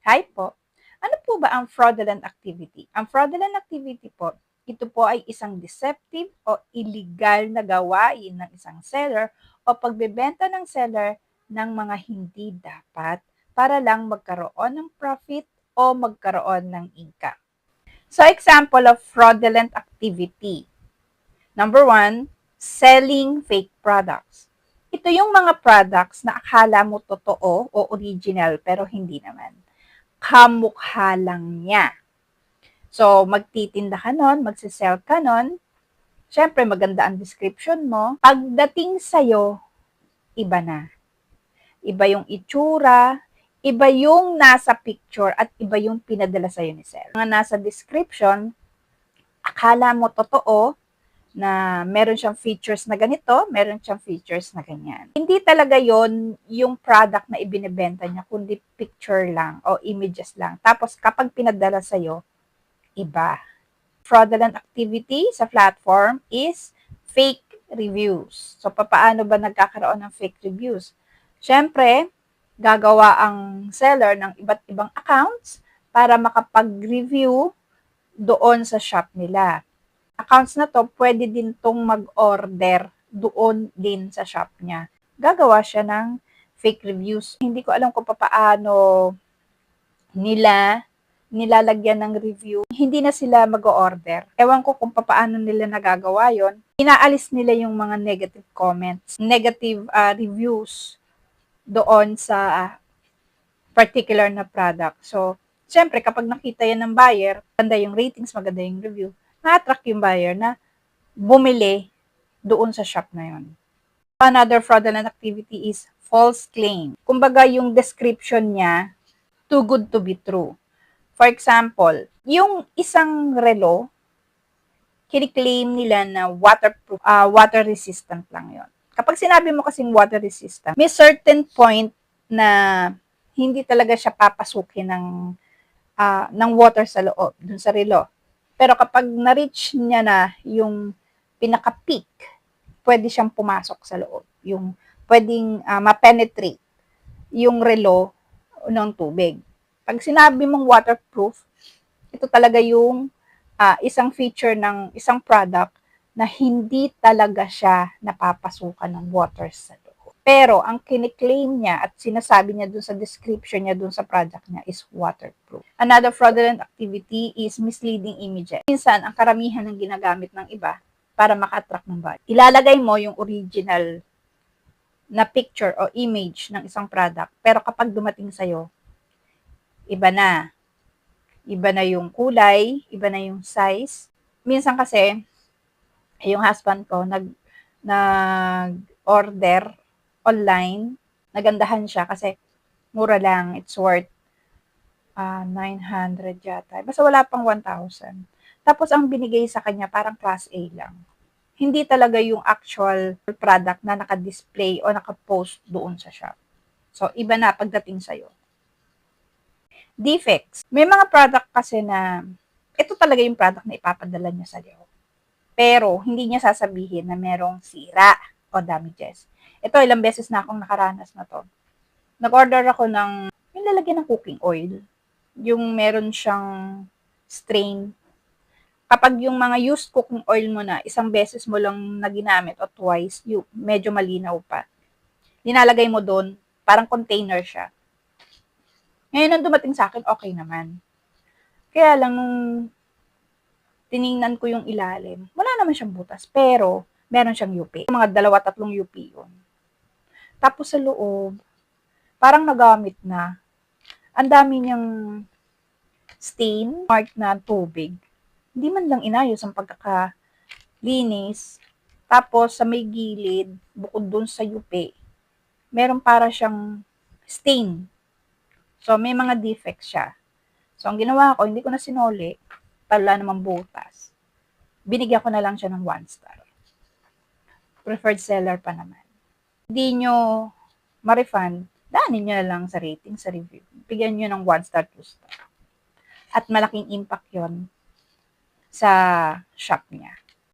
Hi po. Ano po ba ang fraudulent activity? Ang fraudulent activity po, ito po ay isang deceptive o illegal na gawain ng isang seller o pagbebenta ng seller ng mga hindi dapat para lang magkaroon ng profit o magkaroon ng income. So, example of fraudulent activity. Number one, selling fake products. Ito yung mga products na akala mo totoo o original pero hindi naman. Kamukha lang niya. So, magtitinda ka nun, magsisell ka nun, syempre maganda ang description mo. Pagdating sa'yo, iba na. Iba yung itsura, iba yung nasa picture, at iba yung pinadala sa'yo ni sell. Mga nasa description, akala mo totoo, na meron siyang features na ganito, meron siyang features na ganyan. Hindi talaga yon yung product na ibinebenta niya, kundi picture lang o images lang. Tapos kapag pinadala sa'yo, iba. Fraudulent activity sa platform is fake reviews. So, paano ba nagkakaroon ng fake reviews? Siyempre, gagawa ang seller ng iba't ibang accounts para makapag-review doon sa shop nila. Accounts na to, pwede din tong mag-order doon din sa shop niya. Gagawa siya ng fake reviews. Hindi ko alam kung paano nila nilalagyan ng review. Hindi na sila mag-order. Ewan ko kung paano nila nagagawa yon. Inaalis nila yung mga negative comments, negative reviews doon sa particular na product. So, syempre, kapag nakita yan ng buyer, maganda yung ratings, maganda yung review, na-attract yung buyer na bumili doon sa shop na yun. Another fraudulent activity is false claim. Kumbaga, yung description niya, too good to be true. For example, yung isang relo, kiniklaim nila na waterproof, water resistant lang yon. Kapag sinabi mo kasing water resistant, may certain point na hindi talaga siya papasukin ng water sa loob, dun sa relo. Pero kapag na-reach niya na yung pinaka-peak, pwede siyang pumasok sa loob. Yung pwedeng ma-penetrate yung relo ng tubig. Pag sinabi mong waterproof, ito talaga yung isang feature ng isang product na hindi talaga siya napapasukan ng water sa loob. Pero ang kiniklaim niya at sinasabi niya dun sa description niya dun sa product niya is waterproof. Another fraudulent activity is misleading images. Minsan, ang karamihan ng ginagamit ng iba para maka-attract ng buyer. Ilalagay mo yung original na picture o image ng isang product, pero kapag dumating sa'yo, iba na. Iba na yung kulay, iba na yung size. Minsan kasi, yung husband ko, nag-order online, nagandahan siya kasi mura lang, it's worth 900 yata. Basta wala pang 1,000. Tapos ang binigay sa kanya parang class A lang. Hindi talaga yung actual product na naka-display o naka-post doon sa shop. So, iba na pagdating sa'yo. Defects. May mga product kasi na ito talaga yung product na ipapadala niya sa'yo. Pero, hindi niya sasabihin na merong sira o damages. Ito, ilang beses na akong nakaranas na to. Nag-order ako ng yung lalagyan ng cooking oil. Yung meron siyang strain. Kapag yung mga used cooking oil mo na, isang beses mo lang na ginamit o twice, medyo malinaw pa. Linalagay mo doon, parang container siya. Ngayon, nung dumating sa akin, okay naman. Kaya lang, nung tiningnan ko yung ilalim, wala naman siyang butas, pero meron siyang UP. Mga 2-3 UP yun. Tapos sa loob, parang nagamit na. Ang dami niyang stain, mark na tubig. Hindi man lang inayos ang pagkakalinis. Tapos sa may gilid, bukod dun sa UP, meron para siyang stain. So may mga defects siya. So ang ginawa ko, hindi ko na sinoli, wala namang butas. Binigyan ko na lang siya ng 1 star. Preferred seller pa naman. Hindi nyo ma-refund, daanin nyo na lang sa rating, sa review. Bigyan nyo ng 1 star, 2 star. At malaking impact yon sa shop niya.